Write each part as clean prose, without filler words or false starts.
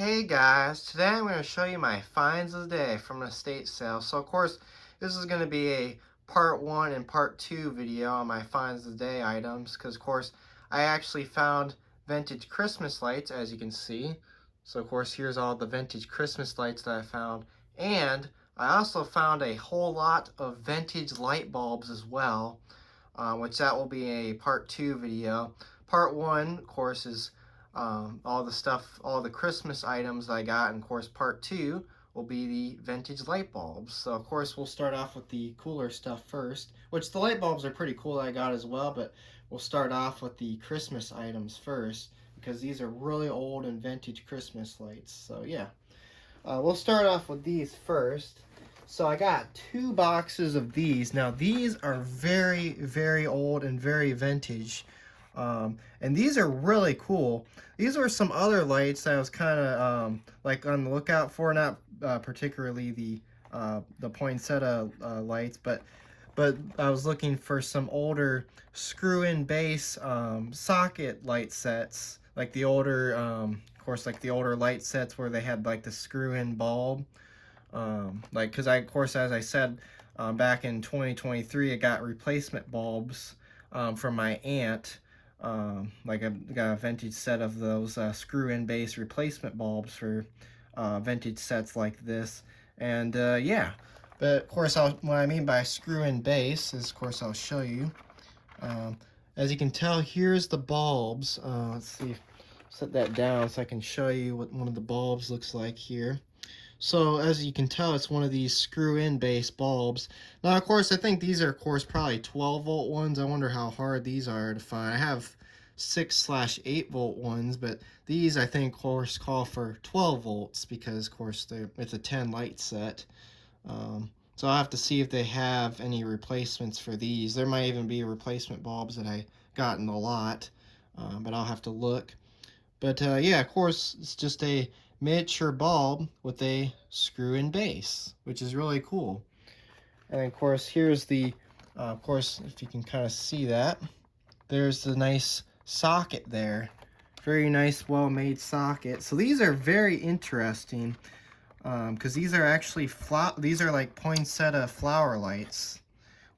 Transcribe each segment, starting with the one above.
Hey guys, today I'm going to show you my finds of the day from an estate sale. So of course, this is going to be a part 1 and part 2 video on my finds of the day items because of course I actually found vintage Christmas lights, as you can see. So of course here's all the vintage Christmas lights that I found, and I also found a whole lot of vintage light bulbs as well, which that will be a part 2 video. Part 1 of course is all the stuff, all the Christmas items that I got, and of course part 2 will be the vintage light bulbs. So of course we'll start off with the cooler stuff first, which the light bulbs are pretty cool that I got as well, but we'll start off with the Christmas items first because these are really old and vintage Christmas lights. So yeah, we'll start off with these first. So I got 2 boxes of these. Now these are very, very old and very vintage. And these are really cool. These were some other lights that I was kind of like on the lookout for, not particularly the poinsettia lights, but I was looking for some older screw-in base socket light sets, like the older, of course, like the older light sets where they had like the screw-in bulb. Like, because of course, as I said, back in 2023, I got replacement bulbs from my aunt. Like I got a vintage set of those screw-in base replacement bulbs for vintage sets like this, and yeah. But of course, what I mean by screw-in base is, of course, I'll show you. As you can tell, here's the bulbs. Let's see, set that down so I can show you what one of the bulbs looks like here. So as you can tell, it's one of these screw-in base bulbs. Now, of course, I think these are, of course, probably 12-volt ones. I wonder how hard these are to find. I have 6/8-volt ones, but these, I think, of course, call for 12 volts because, of course, it's a 10 light set. So I'll have to see if they have any replacements for these. There might even be replacement bulbs that I got in the lot, but I'll have to look. But yeah, of course, it's just a miniature bulb with a screw-in base, which is really cool. And of course, here's the, of course, if you can kind of see that, there's the nice socket there. Very nice, well-made socket. So these are very interesting because these are actually these are like poinsettia flower lights,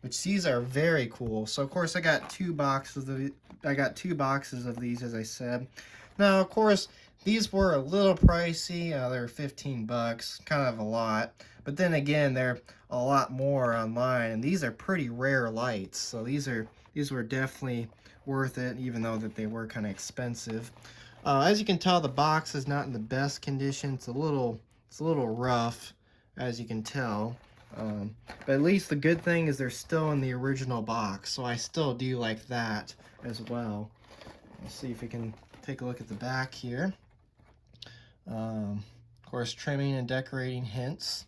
which these are very cool. So of course I got 2 boxes of these, as I said. Now of course these were a little pricey. They're 15 bucks, kind of a lot. But then again, they're a lot more online, and these are pretty rare lights. So these were definitely worth it, even though that they were kind of expensive. As you can tell, the box is not in the best condition. It's a little rough, as you can tell. But at least the good thing is they're still in the original box, so I still do like that as well. Let's see if we can take a look at the back here. Of course, trimming and decorating hints.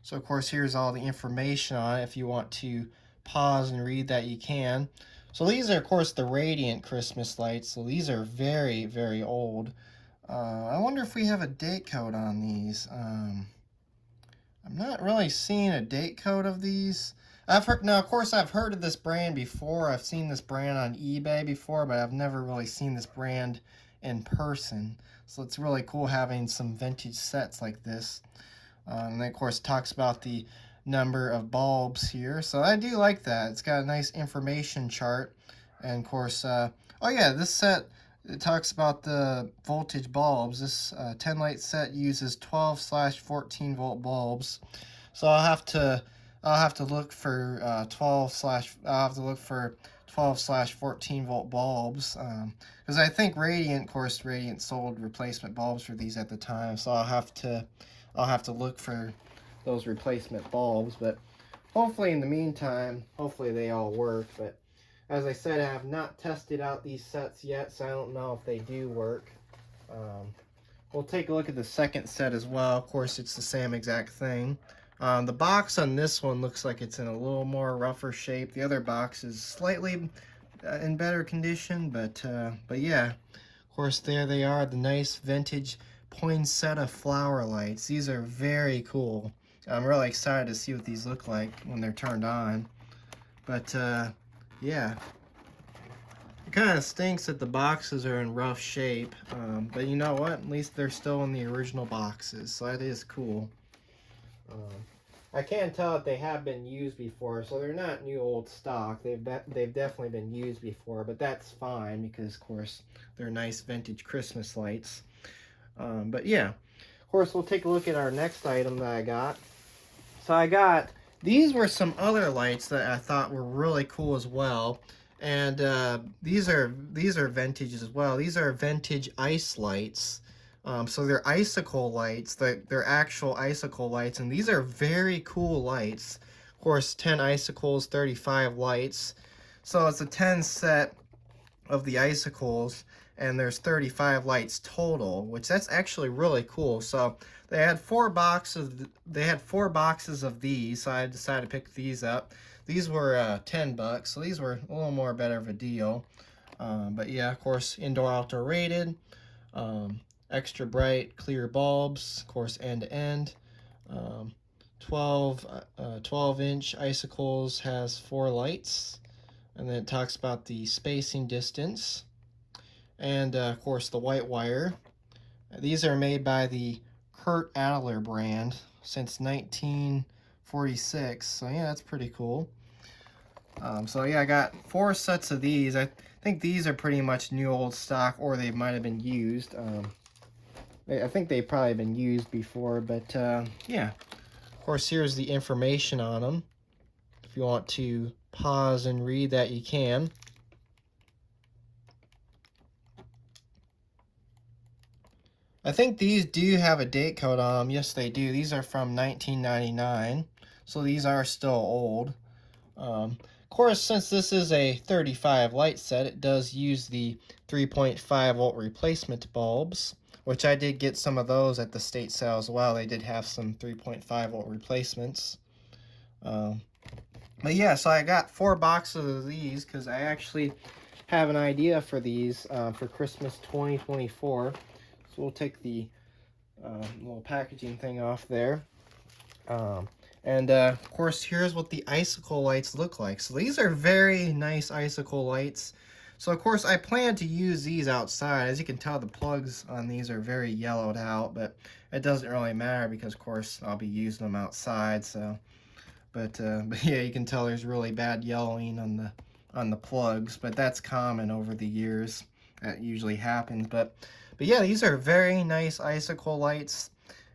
So of course, here's all the information on it. If you want to pause and read that, you can. So these are, of course, the Radiant Christmas lights. So these are very, very old. I wonder if we have a date code on these. I'm not really seeing a date code of these. Now, of course, I've heard of this brand before. I've seen this brand on eBay before, but I've never really seen this brand in person. So it's really cool having some vintage sets like this. And then, of course, it talks about the number of bulbs here. So I do like that. It's got a nice information chart. And, of course, oh yeah, this set, it talks about the voltage bulbs. This 10 light set uses 12/14 volt bulbs. So I'll have to look for 12/14 volt bulbs, because I think Radiant, of course, Radiant sold replacement bulbs for these at the time. So I'll have to look for those replacement bulbs. But hopefully, in the meantime, hopefully they all work. But as I said, I have not tested out these sets yet, so I don't know if they do work. We'll take a look at the second set as well. Of course, it's the same exact thing. The box on this one looks like it's in a little more rougher shape. The other box is slightly in better condition, but yeah. Of course, there they are, the nice vintage poinsettia flower lights. These are very cool. I'm really excited to see what these look like when they're turned on. But yeah, kind of stinks that the boxes are in rough shape, but you know what? At least they're still in the original boxes, so that is cool. I can tell that they have been used before, so they're not new old stock. They've definitely been used before, but that's fine because, of course, they're nice vintage Christmas lights. But yeah, of course, we'll take a look at our next item that I got. So I got, these were some other lights that I thought were really cool as well. And these are vintage as well. These are vintage ice lights. So they're icicle lights. They're actual icicle lights, and these are very cool lights. Of course, 10 icicles, 35 lights. So it's a 10 set of the icicles, and there's 35 lights total, which that's actually really cool. So they had 4 boxes. They had 4 boxes of these, so I decided to pick these up. These were $10, so these were a little more better of a deal. But yeah, of course, indoor outdoor rated. Extra bright clear bulbs, of course, end to end. 12-inch icicles has 4 lights, and then it talks about the spacing distance, and of course the white wire. These are made by the Kurt Adler brand since 1946, so yeah, that's pretty cool. So yeah, I got 4 sets of these. I think these are pretty much new old stock, or they might have been used. I think they've probably been used before, but yeah. Of course, here's the information on them. If you want to pause and read that, you can. I think these do have a date code on them. Yes, they do. These are from 1999, so these are still old. Of course, since this is a 35 light set, it does use the 3.5 volt replacement bulbs, which I did get some of those at the state sale as well. They did have some 3.5 volt replacements. But yeah, so I got 4 boxes of these because I actually have an idea for these for Christmas 2024. So we'll take the little packaging thing off there. And of course, here's what the icicle lights look like. So these are very nice icicle lights. So of course, I plan to use these outside. As you can tell, the plugs on these are very yellowed out, but it doesn't really matter because of course I'll be using them outside. So, but yeah, you can tell there's really bad yellowing on the plugs, but that's common over the years. That usually happens. But yeah, these are very nice icicle lights.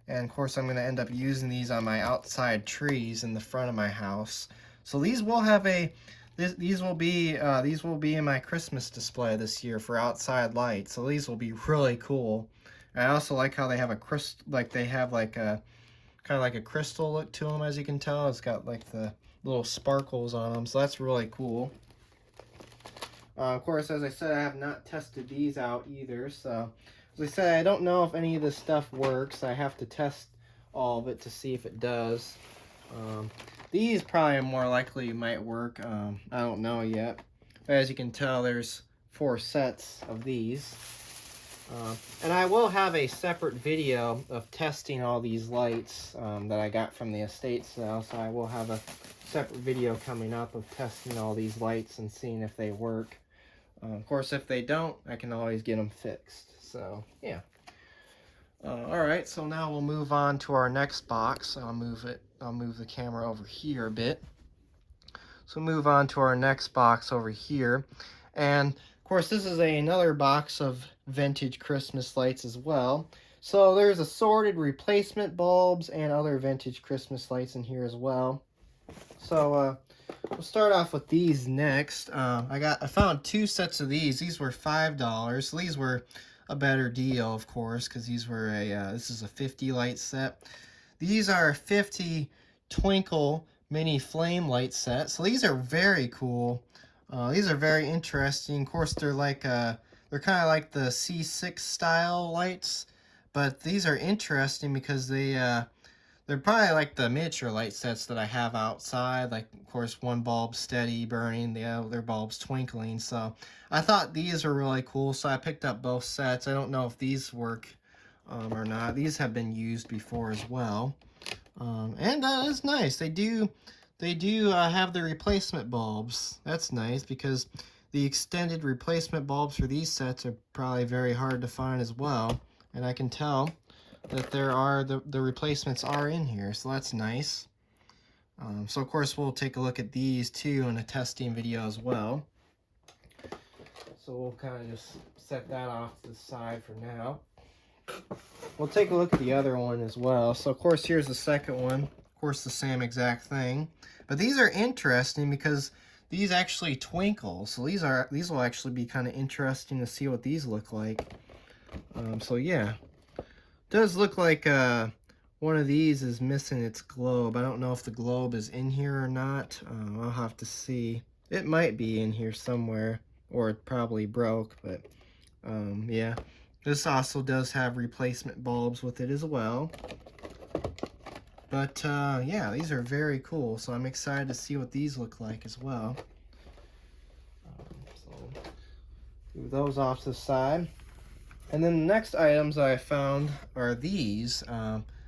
And of course, I'm going to end up using these on my outside trees in the front of my house. So these will have these will be in my Christmas display this year for outside lights. So these will be really cool. I also like how they have a crystal, like they have like a kind of like a crystal look to them, as you can tell. It's got like the little sparkles on them, so that's really cool. Of course, as I said, I have not tested these out either, so as I said, I don't know if any of this stuff works. I have to test all of it to see if it does. These probably more likely might work. I don't know yet. But as you can tell, there's 4 sets of these. And I will have a separate video of testing all these lights that I got from the estate sale. So I will have a separate video coming up of testing all these lights and seeing if they work. Of course, if they don't, I can always get them fixed. So, yeah. Alright, so now we'll move on to our next box. I'll move the camera over here a bit. So move on to our next box over here. And, of course, this is another box of vintage Christmas lights as well. So there's assorted replacement bulbs and other vintage Christmas lights in here as well. So, we'll start off with these next. I found 2 sets of these. These were $5. So these were a better deal, of course, because these were this is a 50 light set. These are 50 twinkle mini flame light set. So these are very cool. These are very interesting. Of course, they're like they're kind of like the C6 style lights, but these are interesting because they're probably like the miniature light sets that I have outside. Like, of course, one bulb steady burning, the other bulb's twinkling. So I thought these were really cool, so I picked up both sets. I don't know if these work or not. These have been used before as well. And it's nice. They do have the replacement bulbs. That's nice because the extended replacement bulbs for these sets are probably very hard to find as well. And I can tell that there are the replacements are in here, so that's nice. So of course we'll take a look at these too in a testing video as well. So we'll kind of just set that off to the side for now. We'll take a look at the other one as well. So of course here's the second one. Of course the same exact thing. But these are interesting because these actually twinkle. So these will actually be kind of interesting to see what these look like. So yeah. Does look like one of these is missing its globe. I don't know if the globe is in here or not. I'll have to see. It might be in here somewhere, or it probably broke, but yeah. This also does have replacement bulbs with it as well. But yeah, these are very cool, so I'm excited to see what these look like as well. So move those off to the side. And then the next items I found are these.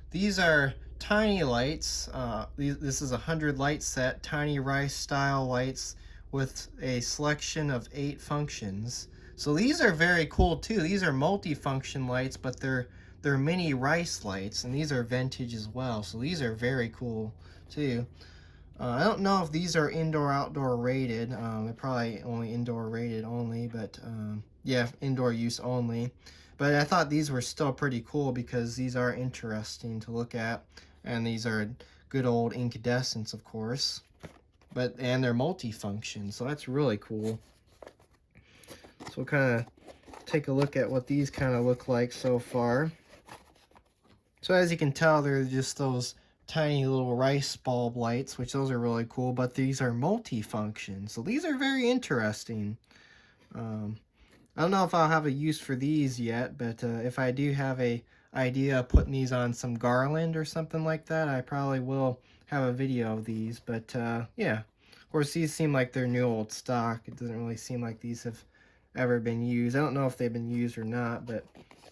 These are tiny lights. This is a 100 light set, tiny rice style lights with a selection of 8 functions. So these are very cool too. These are multi-function lights, but they're mini rice lights, and these are vintage as well. So these are very cool too. I don't know if these are indoor-outdoor rated. They're probably only indoor rated only, but yeah, indoor use only. But I thought these were still pretty cool because these are interesting to look at. And these are good old incandescents, of course. And they're multi-function, so that's really cool. So we'll kind of take a look at what these kind of look like so far. So as you can tell, they're just those tiny little rice bulb lights, which those are really cool, but these are multi-function. So these are very interesting. I don't know if I'll have a use for these yet, but if I do have a idea of putting these on some garland or something like that, I probably will have a video of these. But yeah, of course these seem like they're new old stock. It doesn't really seem like these have ever been used. I don't know if they've been used or not, but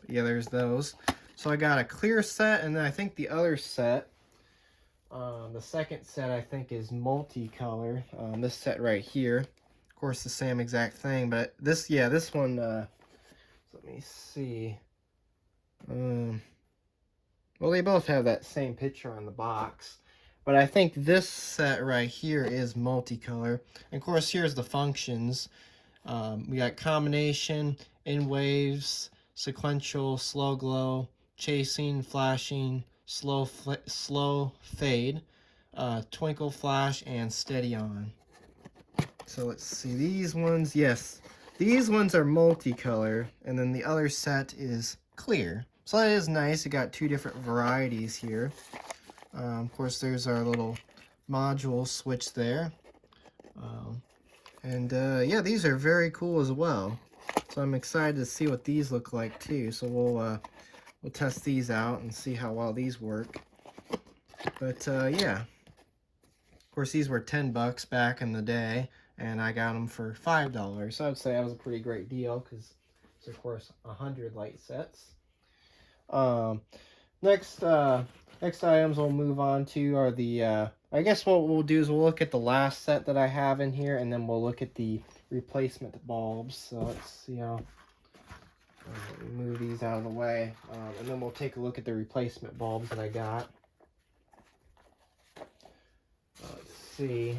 yeah, there's those. So I got a clear set, and then I think the other set, the second set I think is multicolor. This set right here. Of course the same exact thing, but this one, let me see. Well, they both have that same picture on the box, but I think this set right here is multicolor. And of course here's the functions. We got combination, in waves, sequential, slow glow, chasing, flashing, slow fade, twinkle flash, and steady on. So let's see, these ones, yes, these ones are multicolor, and then the other set is clear. So that is nice. You got 2 different varieties here. Of course, there's our little module switch there. Yeah, these are very cool as well. So I'm excited to see what these look like too. So we'll test these out and see how well these work. But yeah, of course these were $10 back in the day, and I got them for $5. So I would say that was a pretty great deal because it's of course 100 light sets. Next items we'll move on to are the I guess what we'll do is we'll look at the last set that I have in here, and then we'll look at the replacement bulbs. So let's see how move these out of the way, and then we'll take a look at the replacement bulbs that I got. Let's see.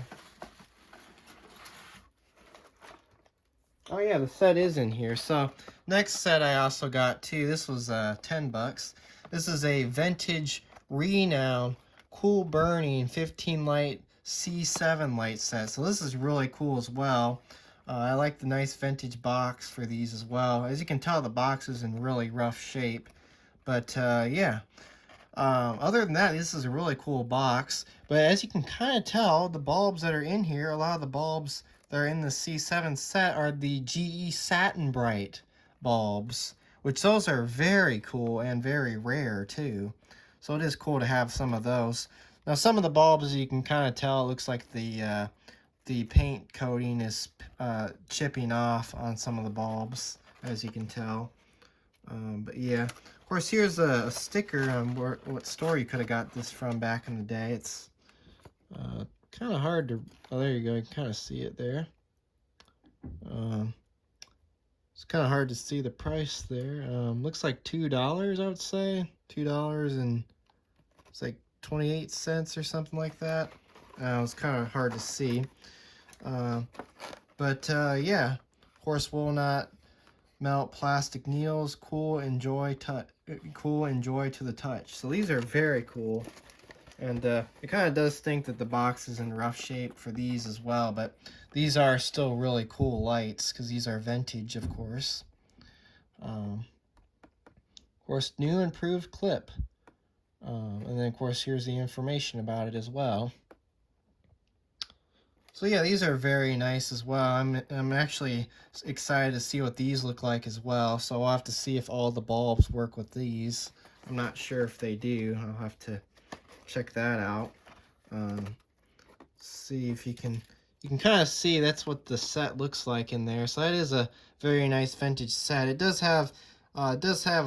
Oh yeah, the set is in here. So next set I also got too. This was $10. This is a vintage Renown cool burning 15 light C7 light set. So this is really cool as well. I like the nice vintage box for these as well. As you can tell, the box is in really rough shape. But yeah. Other than that, this is a really cool box. But as you can kind of tell, the bulbs that are in here, a lot of the bulbs that are in the C7 set are the GE Satin Bright bulbs, which those are very cool and very rare too. So it is cool to have some of those. Now some of the bulbs, you can kind of tell, it looks like the paint coating is chipping off on some of the bulbs, as you can tell. But yeah, of course here's a sticker on what store you could have got this from back in the day. It's kind of hard to, oh there you go, you can kind of see it there. It's kind of hard to see the price there. Looks like $2, I would say. $2 and it's like 28 cents or something like that. It's kind of hard to see. Yeah, of course, will not melt plastic needles. Cool, enjoy to the touch. So these are very cool. And it kind of does think that the box is in rough shape for these as well, but these are still really cool lights because these are vintage, of course. Of course, new improved clip. And then, of course, here's the information about it as well. So yeah, these are very nice as well. I'm actually excited to see what these look like as well. So I'll have to see if all the bulbs work with these. I'm not sure if they do. I'll have to check that out. See if you can kind of see that's what the set looks like in there. So that is a very nice vintage set. It does have a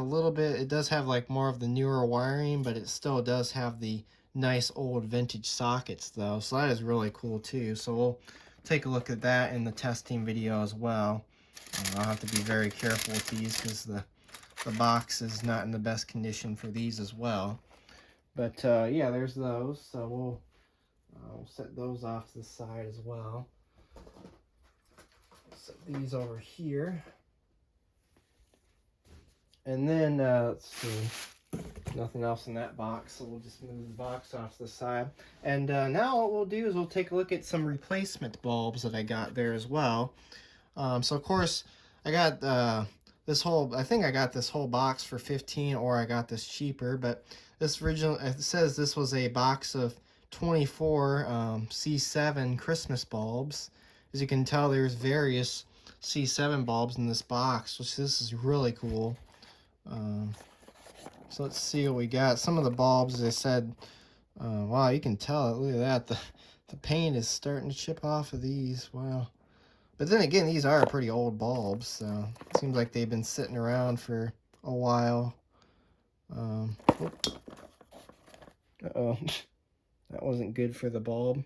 little bit, it does have like more of the newer wiring, but it still does have the nice old vintage sockets though. So that is really cool too. So we'll take a look at that in the testing video as well. I'll have to be very careful with these because the box is not in the best condition for these as well. But yeah, there's those. So we'll set those off to the side as well. Set these over here. And then, let's see, nothing else in that box, so we'll just move the box off to the side. And now what we'll do is we'll take a look at some replacement bulbs that I got there as well. So of course, I got I think I got this whole box for 15, or I got this cheaper, but this original, it says this was a box of 24 C7 Christmas bulbs. As you can tell, there's various C7 bulbs in this box, which this is really cool. So let's see what we got. Some of the bulbs, as I said, wow, you can tell, look at that, the paint is starting to chip off of these. Wow. But then again, these are pretty old bulbs, so it seems like they've been sitting around for a while. Uh-oh. That wasn't good for the bulb.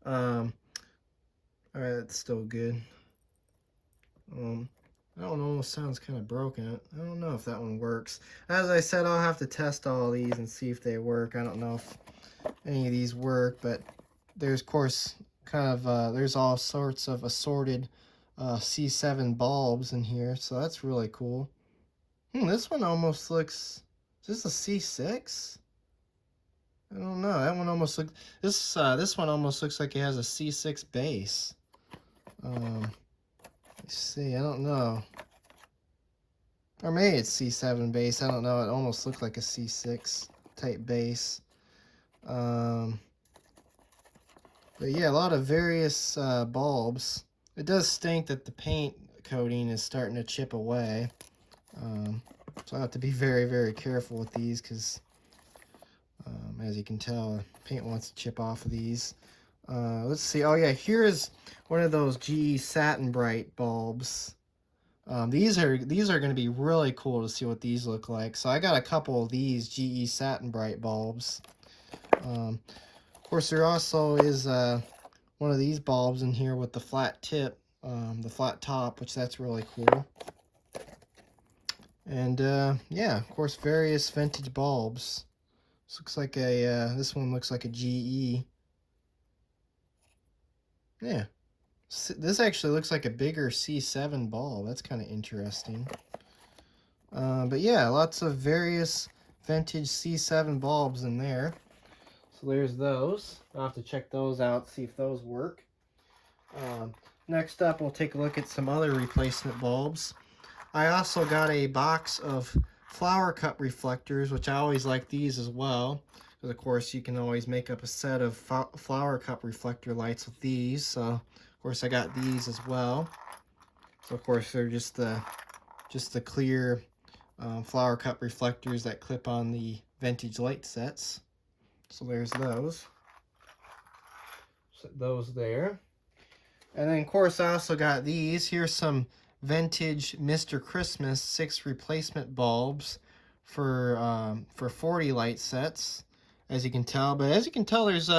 Alright, that's still good. That one almost sounds kind of broken. I don't know if that one works. As I said, I'll have to test all these and see if they work. I don't know if any of these work, but there's, of course, kind of, there's all sorts of assorted C7 bulbs in here, so that's really cool. This one almost looks, is this a C6? I don't know. That one almost looks, this one almost looks like it has a C6 base. Let's see, I don't know. Or maybe it's C7 base, I don't know. It almost looked like a C6 type base. But yeah, a lot of various bulbs. It does stink that the paint coating is starting to chip away. So I have to be very, very careful with these because, as you can tell, paint wants to chip off of these. Let's see. Oh yeah, here's one of those GE Satin Bright bulbs. These are going to be really cool to see what these look like. So I got a couple of these GE Satin Bright bulbs. Of course, there also is one of these bulbs in here with the flat tip, the flat top, which that's really cool. And yeah, of course, various vintage bulbs. This looks like a this one looks like a GE. Yeah, this actually looks like a bigger C7 bulb. That's kind of interesting. But yeah, lots of various vintage C7 bulbs in there. So there's those. I'll have to check those out, see if those work. Next up, we'll take a look at some other replacement bulbs. I also got a box of flower cup reflectors, which I always like these as well. Because of course you can always make up a set of flower cup reflector lights with these. So of course I got these as well. So of course they're just the clear flower cup reflectors that clip on the vintage light sets. So there's those. Set those there. And then of course I also got these. Here's some vintage Mr. Christmas 6 replacement bulbs for 40 light sets, as you can tell. But as you can tell, there's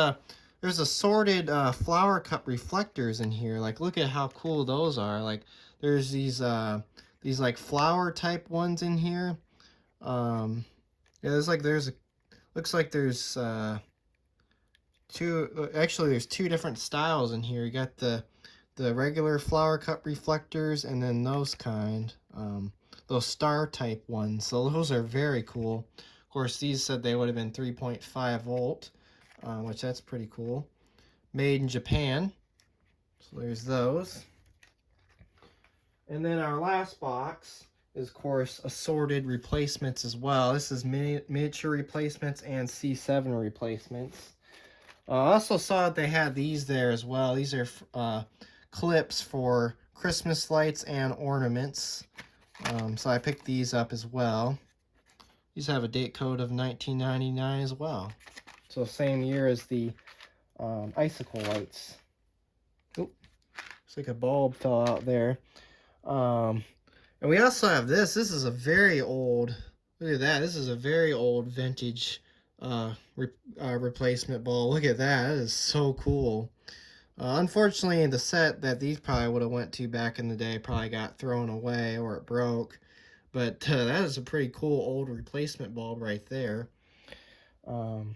there's assorted flower cup reflectors in here. Like, look at how cool those are. Like, there's these like flower type ones in here. Yeah, looks like there's there's two different styles in here. You got the regular flower cup reflectors, and then those star type ones. So those are very cool. Of course, these said they would have been 3.5 volt, which that's pretty cool. Made in Japan. So there's those. And then our last box is, of course, assorted replacements as well. This is miniature replacements and C7 replacements. I also saw that they had these there as well. These are clips for Christmas lights and ornaments. So I picked these up as well. These have a date code of 1999 as well. So same year as the icicle lights. Oop, looks like a bulb fell out there. And we also have this. This is a very old, look at that. This is a very old vintage replacement bulb. Look at that. That is so cool. Unfortunately, the set that these probably would have went to back in the day probably got thrown away or it broke. But that is a pretty cool old replacement bulb right there. So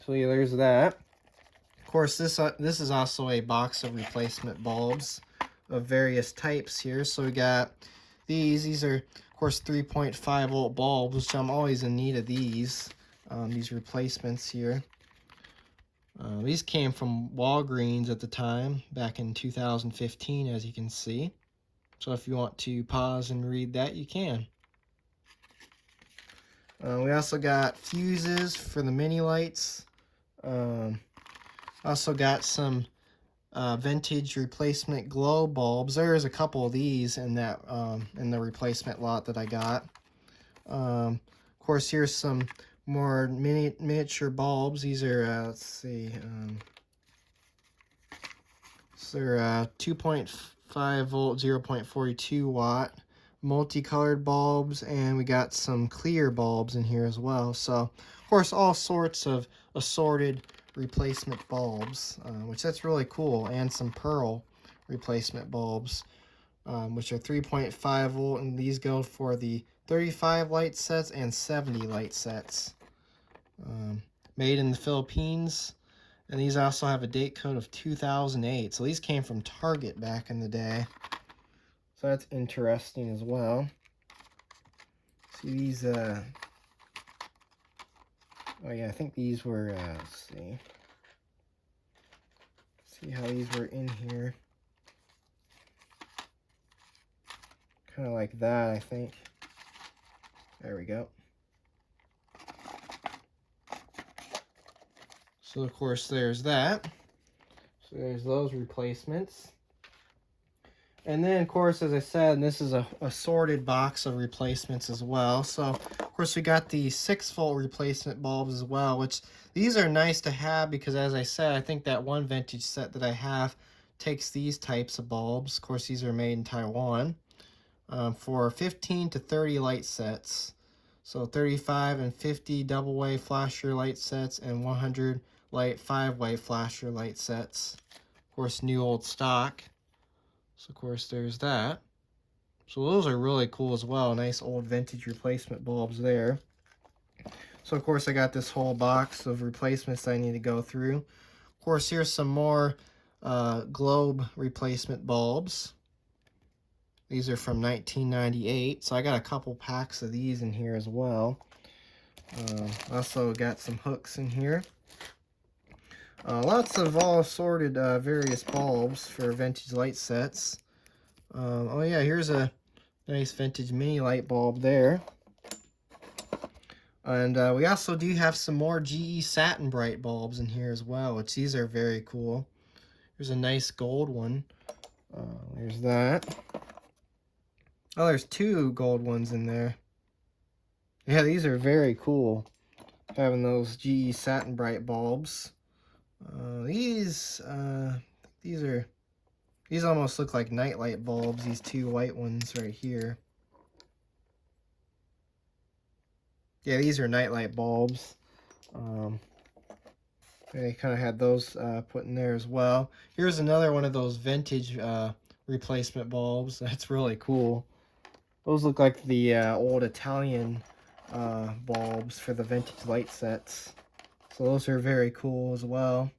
yeah, there's that. Of course, this is also a box of replacement bulbs of various types here. So we got these. These are, of course, 3.5 volt bulbs, which I'm always in need of these replacements here. These came from Walgreens at the time, back in 2015, as you can see. So if you want to pause and read that, you can. We also got fuses for the mini lights. Also got some vintage replacement glow bulbs. There's a couple of these in that in the replacement lot that I got. Of course, here's some more miniature bulbs. These are let's see, so they're 2.5 volt, 0.42 watt multicolored bulbs, and we got some clear bulbs in here as well. So of course, all sorts of assorted replacement bulbs, which that's really cool, and some pearl replacement bulbs, which are 3.5 volt, and these go for the 35 light sets and 70 light sets. Made in the Philippines, and these also have a date code of 2008. So these came from Target back in the day. So that's interesting as well. See these, oh yeah, I think these were, let's see how these were in here. Kind of like that, I think. There we go. So of course there's that. So there's those replacements. And then, of course, as I said, this is a assorted box of replacements as well. So, of course, we got the 6-volt replacement bulbs as well, which these are nice to have because, as I said, I think that one vintage set that I have takes these types of bulbs. Of course, these are made in Taiwan for 15 to 30 light sets. So 35 and 50 double-way flasher light sets and 100 light 5-way flasher light sets. Of course, new old stock. So, of course, there's that. So those are really cool as well. Nice old vintage replacement bulbs there. So, of course, I got this whole box of replacements I need to go through. Of course, here's some more globe replacement bulbs. These are from 1998. So I got a couple packs of these in here as well. Also got some hooks in here. Lots of all assorted various bulbs for vintage light sets. Oh yeah, here's a nice vintage mini light bulb there. And we also do have some more GE Satin Bright bulbs in here as well, which these are very cool. There's a nice gold one. There's that. Oh, there's two gold ones in there. Yeah, these are very cool, having those GE Satin Bright bulbs. These almost look like nightlight bulbs, these two white ones right here. Yeah, these are nightlight bulbs. They kind of had those put in there as well. Here's another one of those vintage replacement bulbs. That's really cool. Those look like the old Italian bulbs for the vintage light sets. So those are very cool as well.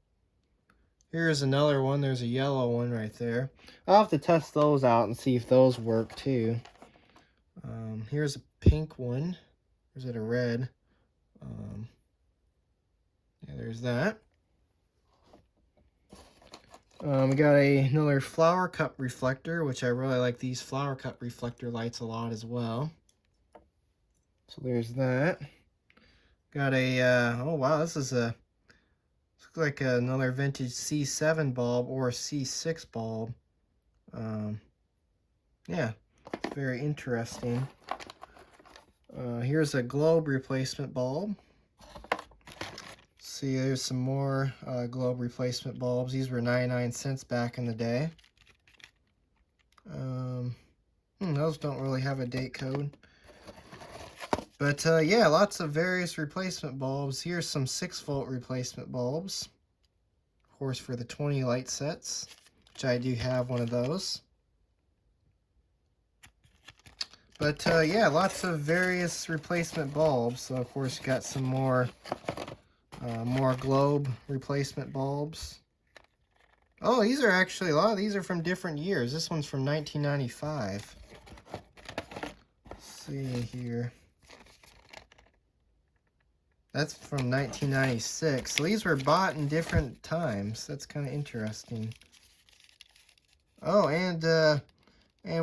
Here's another one. There's a yellow one right there. I'll have to test those out and see if those work too. Here's a pink one. Or is it a red? Yeah, there's that. We got another flower cup reflector, which I really like these flower cup reflector lights a lot as well. So there's that. Got a, oh wow, this is a, looks like another vintage C7 bulb or a C6 bulb. Yeah, very interesting. Here's a globe replacement bulb. See, there's some more globe replacement bulbs. These were 99 cents back in the day. Those don't really have a date code. But yeah, lots of various replacement bulbs. Here's some 6-volt replacement bulbs. Of course, for the 20 light sets, which I do have one of those. But yeah, lots of various replacement bulbs. So of course, you got some more globe replacement bulbs. Oh, these are actually, a lot of these are from different years. This one's from 1995. Let's see here. That's from 1996. So these were bought in different times. That's kind of interesting. Oh, and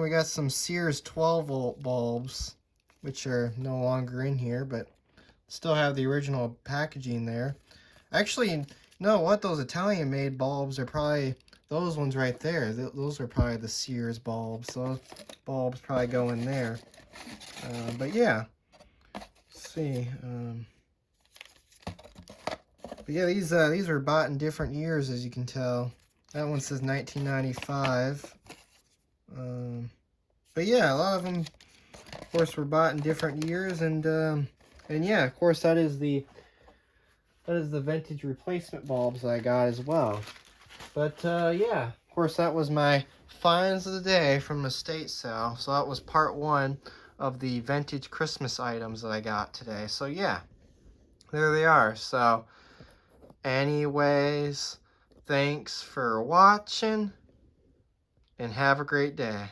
we got some Sears 12-volt bulbs, which are no longer in here, but still have the original packaging there. Actually, you know what? Those Italian-made bulbs are probably, those ones right there, those are probably the Sears bulbs. Those bulbs probably go in there. But yeah, let's see. But yeah, these were bought in different years, as you can tell. That one says 1995. But yeah, a lot of them, of course, were bought in different years, and yeah, of course, that is the vintage replacement bulbs that I got as well. But yeah, of course, that was my finds of the day from the estate sale. So that was part 1 of the vintage Christmas items that I got today. So yeah, there they are. So anyways, thanks for watching, and have a great day.